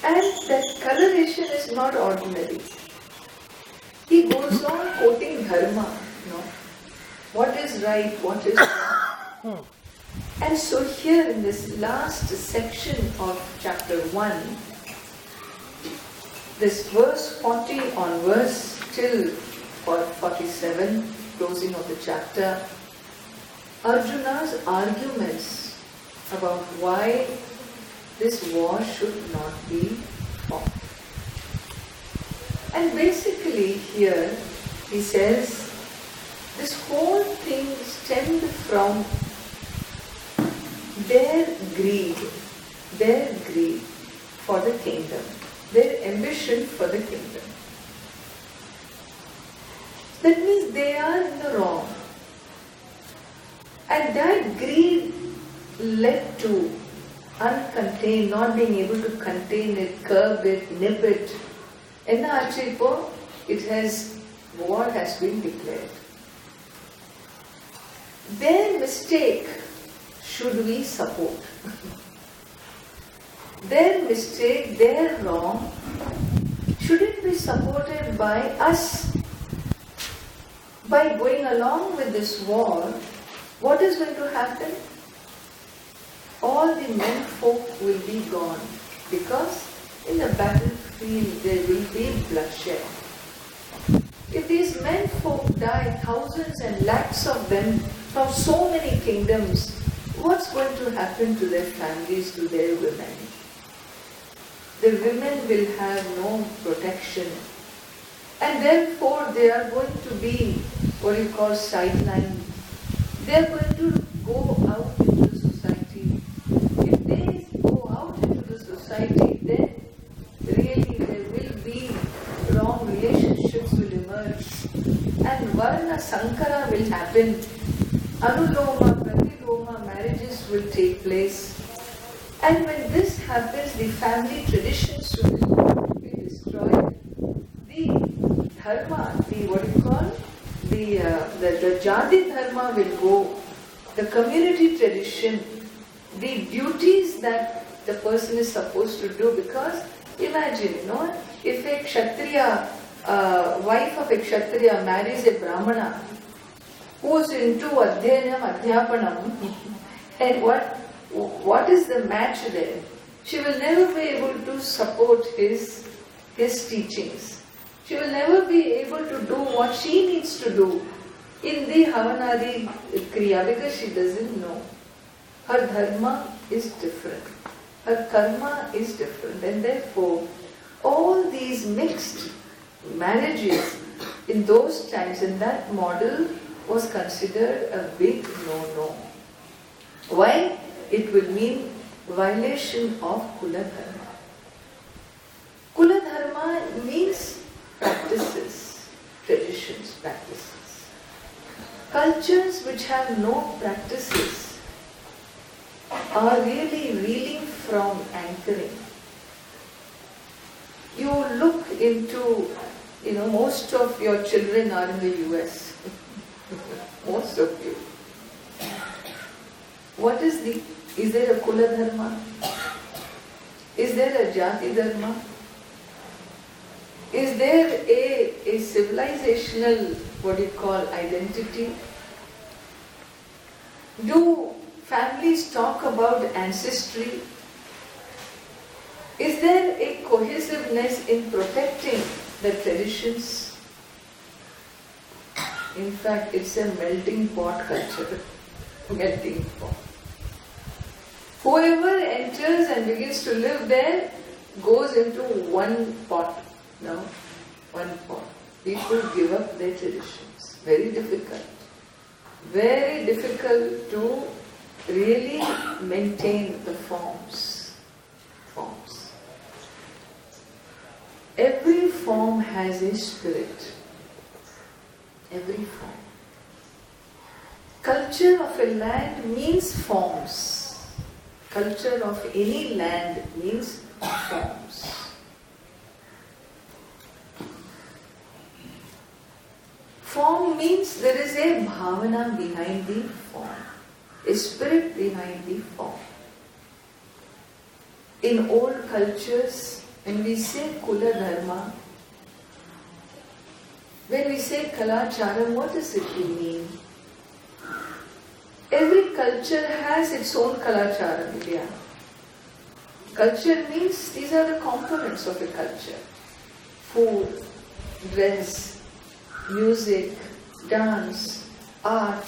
And that coloration is not ordinary. He goes on quoting dharma, what is right, what is wrong. And so here in this last section of chapter 1, this verse 40 onwards till 47, closing of the chapter, Arjuna's arguments about why this war should not be fought. And basically here he says this whole thing stemmed from their greed for the kingdom, their ambition for the kingdom. That means they are in the wrong. And that greed led to uncontained, not being able to contain it, curb it, nip it. And actually, war has been declared. Their mistake should we support? Their mistake, their wrong, should it be supported by us? By going along with this war, what is going to happen? All the men folk will be gone, because in the battlefield there will be bloodshed. If these men folk die, thousands and lakhs of them from so many kingdoms, what's going to happen to their families, to their women? The women will have no protection, and therefore they are going to be what you call sidelined. They are going to go out into the society. If they go out into the society, then really there will be wrong relationships will emerge, and Varna Sankara will happen. Anuloma, Pratiloma marriages will take place. And when this happens, the family traditions will be destroyed. The dharma, the jati dharma will go. The community tradition, the duties that the person is supposed to do, because imagine, if a Kshatriya, wife of a Kshatriya marries a Brahmana who is into Adhyanam, Adhyapanam, and what is the match there? She will never be able to support his teachings. She will never be able to do what she needs to do in the Havanadi Kriya, because she doesn't know. Her dharma is different. Her karma is different. And therefore, all these mixed marriages in those times, in that model, was considered a big no-no. Why? It will mean violation of Kula Dharma. Kula Dharma means practices, traditions, practices. Cultures which have no practices are really reeling from anchoring. You look into, most of your children are in the US. Most of you. Is there a Kula Dharma? Is there a Jati Dharma? Is there a civilizational, identity? Do families talk about ancestry? Is there a cohesiveness in protecting the traditions? In fact, it's a melting pot culture. Melting pot. Whoever enters and begins to live there goes into one pot. One pot. People give up their traditions. Very difficult. Very difficult to really maintain the forms. Every form has a spirit. Every form. Culture of a land means forms. Culture of any land means forms. Form means there is a bhavana behind the form, a spirit behind the form. In old cultures, When we say Kula Dharma, when we say Kalacharam, what does it mean? Every culture has its own Kalacharam, Vidya. Culture means these are the components of a culture. Food, dress, music, dance, art,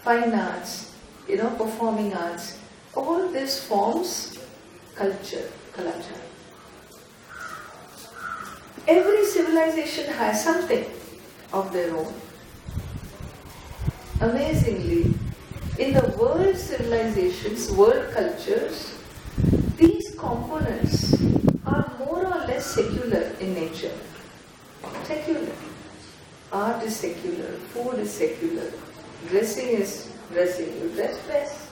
fine arts, performing arts. All this forms culture, Kalachara. Every civilization has something of their own. Amazingly, in the world civilizations, world cultures, these components are more or less secular in nature. Secular. Art is secular, food is secular, dressing is dressing. You dress.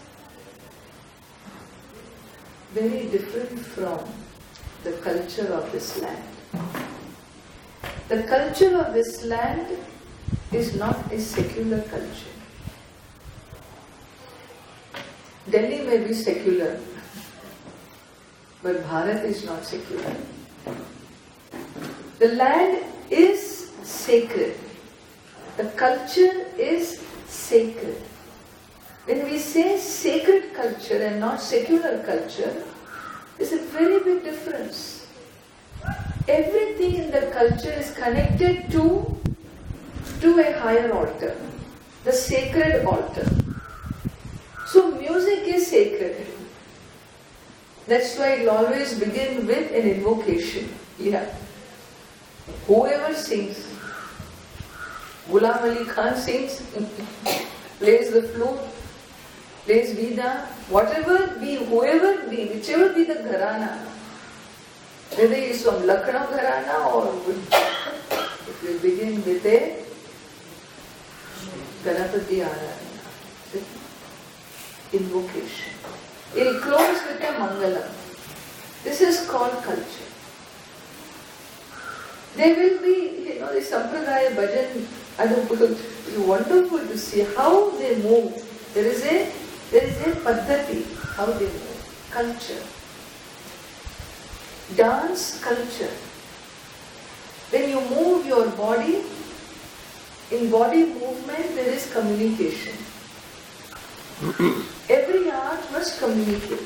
Very different from the culture of this land. The culture of this land is not a secular culture. Delhi may be secular, but Bharat is not secular. The land is sacred. The culture is sacred. When we say sacred culture and not secular culture, there's a very big difference. Everything in the culture is connected to a higher altar, the sacred altar. So music is sacred. That's why it will always begin with an invocation. Yeah. Whoever sings, Ghulam Ali Khan sings, plays the flute, plays Veena, whatever be, whoever be, whichever be the gharana, whether it is from Lucknow gharana or it will begin with a Ganapati Aradhana, invocation. It will close with a Mangalam. This is called culture. There will be, the Sampradaya Bhajan, it's wonderful to see how they move. There is a paddhati, how they move. Culture. Dance culture. When you move your body, in body movement there is communication. Every art must communicate.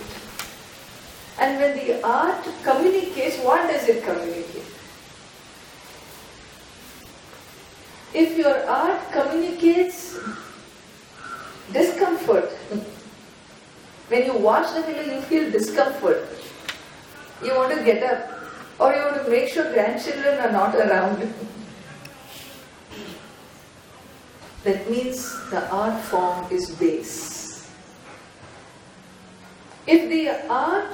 And when the art communicates, what does it communicate? If your art communicates discomfort, when you watch the film you feel discomfort, you want to get up, or you want to make sure grandchildren are not around. That means the art form is base. If the art,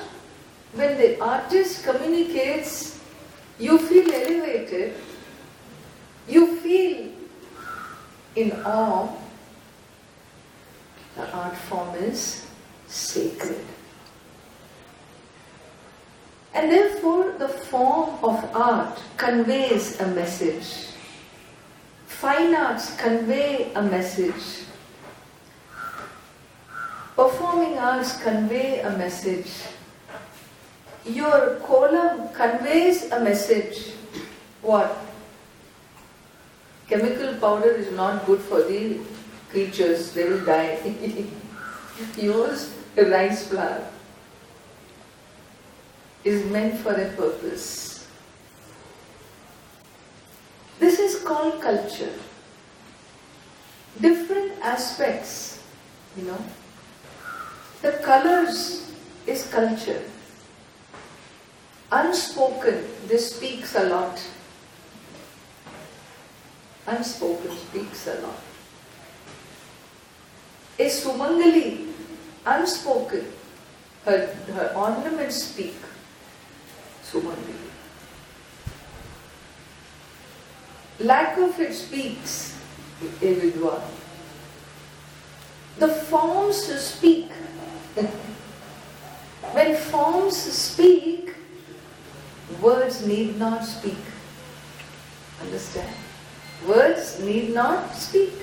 when the artist communicates, you feel elevated, you feel in awe, the art form is sacred. And therefore the form of art conveys a message. Fine arts convey a message. Performing arts convey a message. Your kolam conveys a message. What? Chemical powder is not good for the creatures, they will die. Use rice flour. Is meant for a purpose. This is called culture. Different aspects, The colors is culture. Unspoken, this speaks a lot. Unspoken speaks a lot. A Sumangali, unspoken, her ornaments speak. Sumangali. Lack of it speaks a Vidwan. The forms speak. When forms speak, words need not speak. Understand? Words need not speak.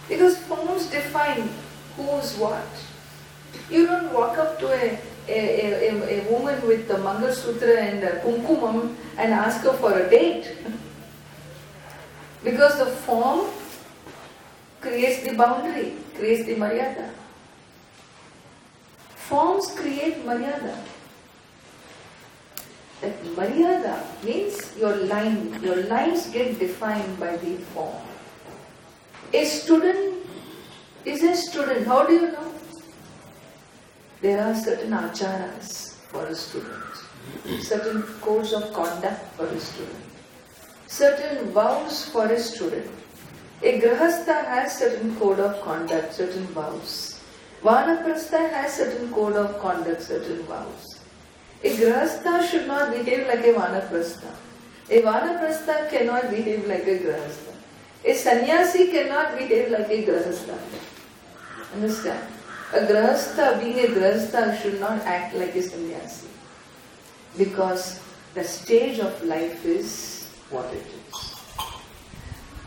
Because forms define who's what. You don't walk up to a a woman with the Mangal Sutra and Kumkumam and ask her for a date. Because the form creates the boundary, creates the maryada. Forms create maryada. That maryada means your lines get defined by the form. A student is a student. How do you know? There are certain acharas for a student, certain codes of conduct for a student, certain vows for a student. A grahastha has certain code of conduct, certain vows. Vanaprastha has certain code of conduct, certain vows. A grahastha should not behave like a vanaprastha. A vanaprastha cannot behave like a grahastha. A sannyasi cannot behave like a grahastha. Understand? A grahastha, being a grahastha, should not act like a sannyasi. Because the stage of life is what it is.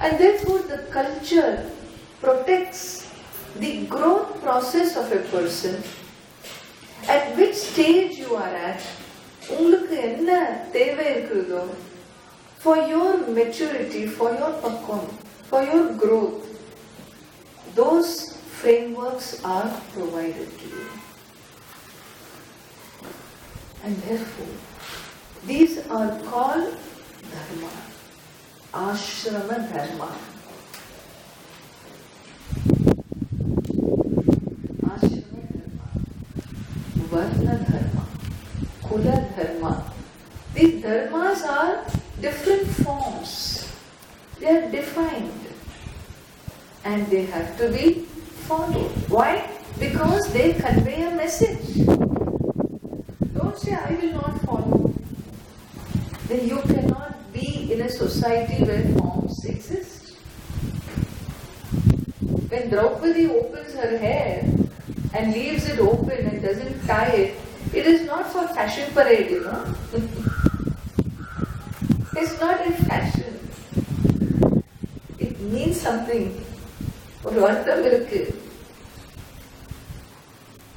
And therefore the culture protects the growth process of a person. At which stage you are at, உங்களுக்கு என்ன தேவை இருக்குதோ, for your maturity, for your pakvam, for your growth, those frameworks are provided to you. And therefore, these are called dharma, ashrama dharma. Ashrama dharma, varna dharma, kula dharma. These dharmas are different forms. They are defined and they have to be followed. Why? Because they convey a message. Don't say, I will not follow. Then you cannot be in a society where forms exist. When Draupadi opens her hair and leaves it open and doesn't tie it, it is not for fashion parade, you know. It's not in fashion. It means something. ஒரு அர்த்தம் இருக்கு.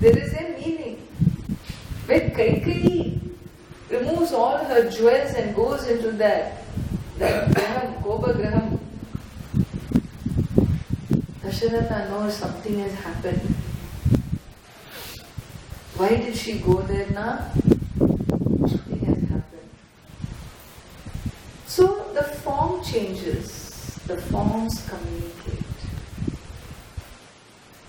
There is a meaning. When Kaikeyi removes all her jewels and goes into that graham, Gopa graham, Dasharatha knows something has happened. Why did she go there now? Something has happened. So the form changes. The forms communicate.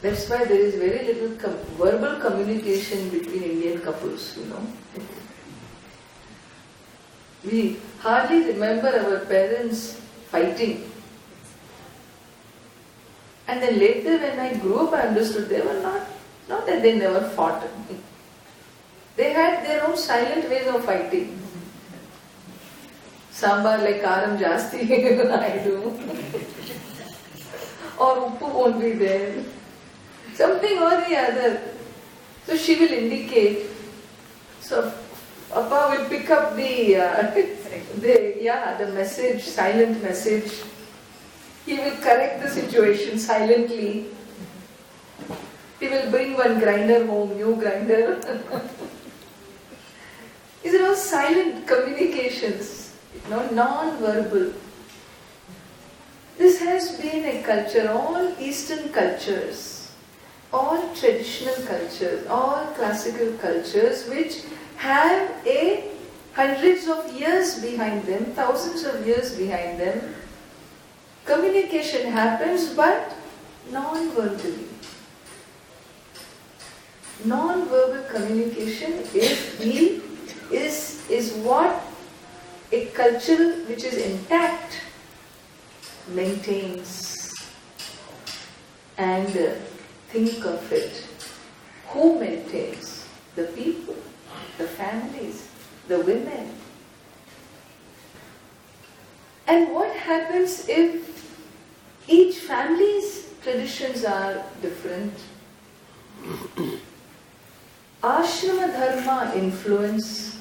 That's why there is very little verbal communication between Indian couples, you know. We hardly remember our parents fighting. And then later when I grew up, I understood they were not that they never fought. They had their own silent ways of fighting. Sambar like karam jasti, I do. Or uppu won't be there. Something or the other. So she will indicate. So Appa will pick up the message, silent message. He will correct the situation silently. He will bring one grinder home, new grinder. These are all silent communications, non-verbal. This has been a culture, all Eastern cultures, all traditional cultures, all classical cultures which have hundreds of years behind them, thousands of years behind them. Communication happens but non-verbally. Non-verbal communication is what a culture which is intact maintains. And think of it. Who maintains? The people, the families, the women. And what happens if each family's traditions are different? Ashrama dharma influence,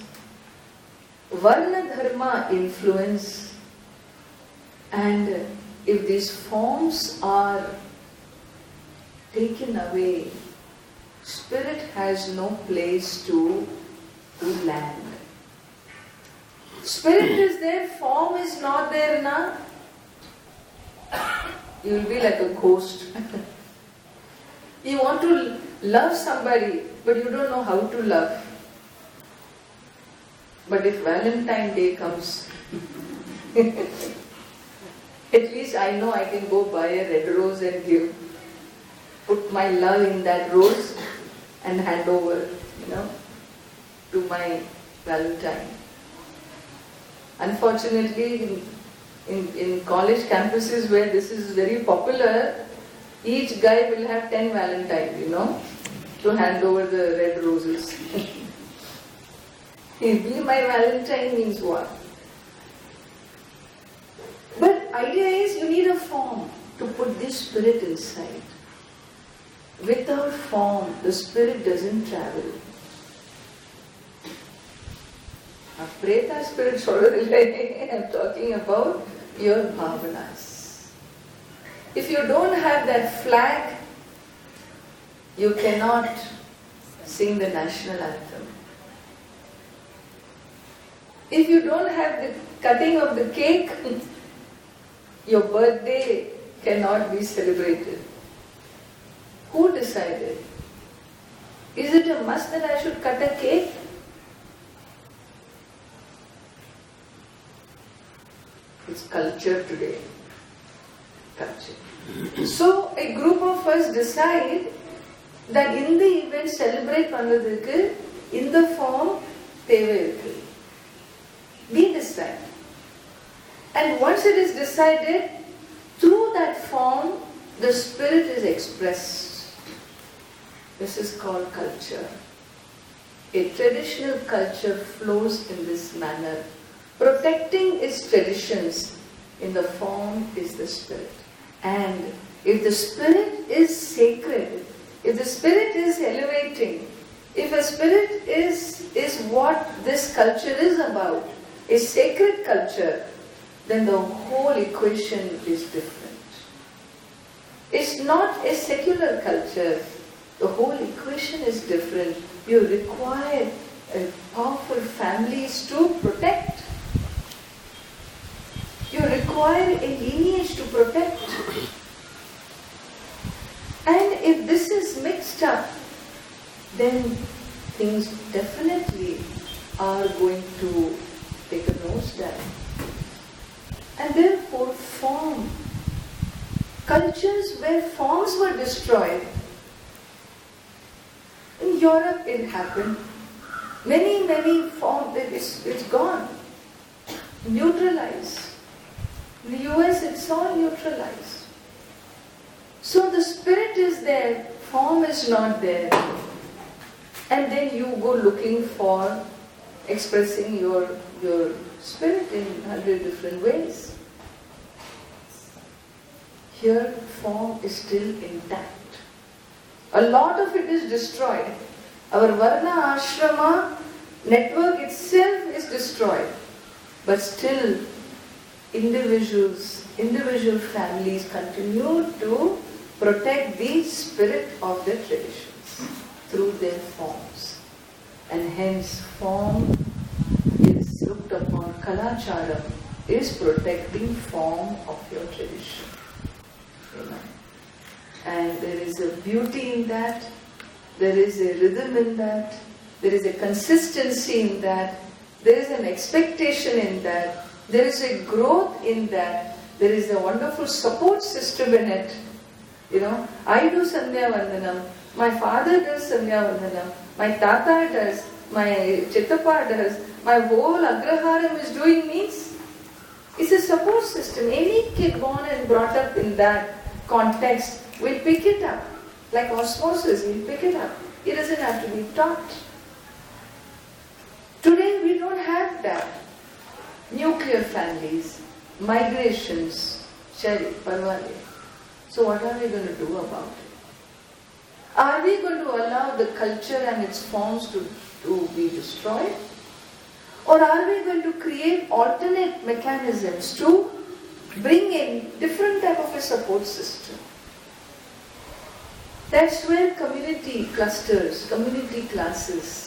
Varna dharma influence, and if these forms are taken away, spirit has no place to land. Spirit is there, form is not there now. You will be like a ghost. You want to love somebody, but you don't know how to love. But if Valentine's Day comes, at least I know I can go buy a red rose and give. Put my love in that rose and hand over, to my Valentine. Unfortunately, in college campuses where this is very popular, each guy will have 10 Valentines, to hand over the red roses. Be my Valentine means what? But idea is you need a form to put this spirit inside. Without form, the spirit doesn't travel. Preta spirit solradille, I'm talking about your bhavanas. If you don't have that flag, you cannot sing the national anthem. If you don't have the cutting of the cake, your birthday cannot be celebrated. Who decided? Is it a must that I should cut a cake? It's culture today. Culture. So a group of us decide that in the event celebrate பண்றதுக்கு இந்த form தேவை இருக்கு. We decide. And once it is decided, through that form, the spirit is expressed. This is called culture. A traditional culture flows in this manner. Protecting its traditions in the form is the spirit. And if the spirit is sacred, if the spirit is elevating, if a spirit is what this culture is about, a sacred culture, then the whole equation is different. It's not a secular culture. The whole equation is different. You require powerful families to protect. You require a lineage to protect. And if this is mixed up, then things definitely are going to take a nosedive. And therefore form, cultures where forms were destroyed, in Europe it happened, many forms, it's gone, neutralized. In the US it's all neutralized. So the spirit is there, form is not there. And then you go looking for expressing your spirit in 100 different ways. Here form is still intact. A lot of it is destroyed. Our Varna Ashrama network itself is destroyed. But still individual families continue to protect the spirit of their traditions through their forms. And hence form is looked upon, Kalacharam is protecting form of your tradition. And there is a beauty in that, there is a rhythm in that, there is a consistency in that, there is an expectation in that, there is a growth in that, there is a wonderful support system in it. I do Sandhya Vandanam, my father does Sandhya Vandanam, my tata does, my chittappa does, my whole agraharam is doing means it's a support system. Any kid born and brought up in that context will pick it up. Like osmosis, he'll pick it up. He doesn't have to be taught. Today we don't have that. Nuclear families, migrations, Shari, Parvale. So what are we going to do about it? Are we going to allow the culture and its forms to be destroyed? Or are we going to create alternate mechanisms to bring in different type of a support system? That's where community clusters, community classes